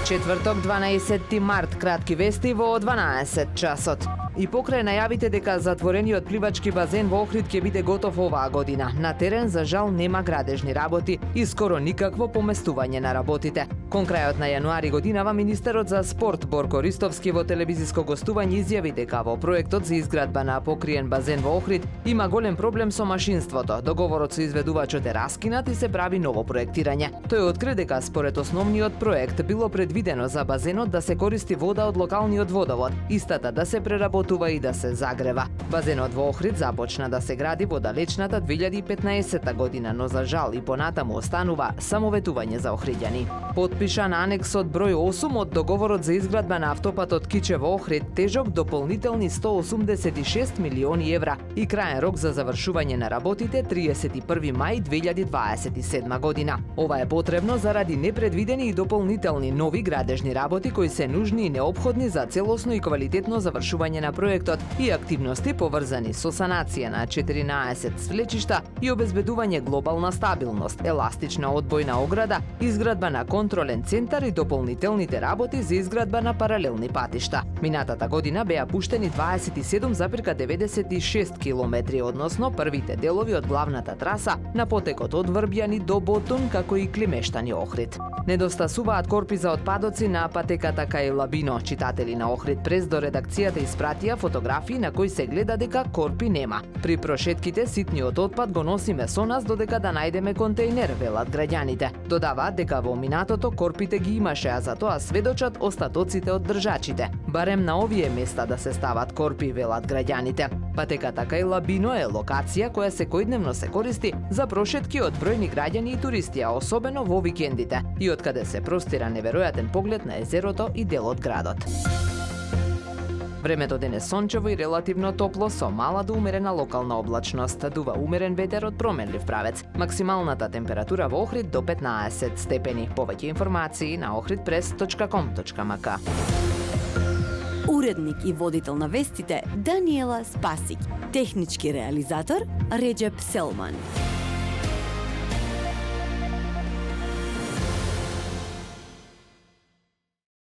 Четврток, 12 март, кратки вести во 12 часот. И покрај најавите дека затворениот пливачки базен во Охрид ќе биде готов оваа година, на терен за жал нема градежни работи и скоро никакво поместување на работите. Кон крајот на јануари годинава министерот за спорт Борко Ристовски во телевизиско гостување изјави дека во проектот за изградба на покриен базен во Охрид има голем проблем со машинството. Договорот со изведувачот е раскинат и се прави ново проектирање. Тој откри дека според основниот проект било предвидено за базенот да се користи вода од локалниот водовод, истата да се преработува и да се загрева. Базенот во Охрид започна да се гради во далечната 2015 година, но за жал и понатаму останува само ветување за охриѓани. Подпишан анексот број 8 од договорот за изградба на автопатот Кичево-Охрид, тежок дополнителни 186 милиони евра и краен рок за завршување на работите 31 мај 2027 година. Ова е потребно заради непредвидени и дополнителни нови градежни работи кои се нужни и неопходни за целосно и квалитетно завршување на проектот и активности поврзани со санација на 14 свлечишта и обезбедување глобална стабилност, еластична одбојна ограда, изградба на контролен центар и дополнителните работи за изградба на паралелни патишта. Минатата година беа пуштени 27,96 километри, односно првите делови од главната траса на потекот од Врбјани до Ботун, како и Климештани Охрид. Недостасуваат корпи за отпадоци на патеката кај Лабино. Читатели на Охрид прес до редакцијата испратија фотографии на кои се гледа дека корпи нема. При прошетките ситниот отпад го носиме со нас додека да најдеме контејнер, велат граѓаните. Додаваат дека во минатото корпите ги имаше, а за тоа сведочат остатоците од држачите. Барем на овие места да се стават корпи, велат граѓаните. Патеката кај Лабино е локација која секојдневно се користи за прошетки од бројни граѓани и туристи, а особено во викендите, и откаде се простира неверојатен поглед на езерото и дел од градот. Времето денес сончево и релативно топло со мала до умерена локална облачност. Дува умерен ветер од променлив правец. Максималната температура во Охрид до 15 степени. Повеќе информации на ohridpress.com.mk. Уредник и водител на вестите Даниела Спасик. Технички реализатор Реджеп Селман.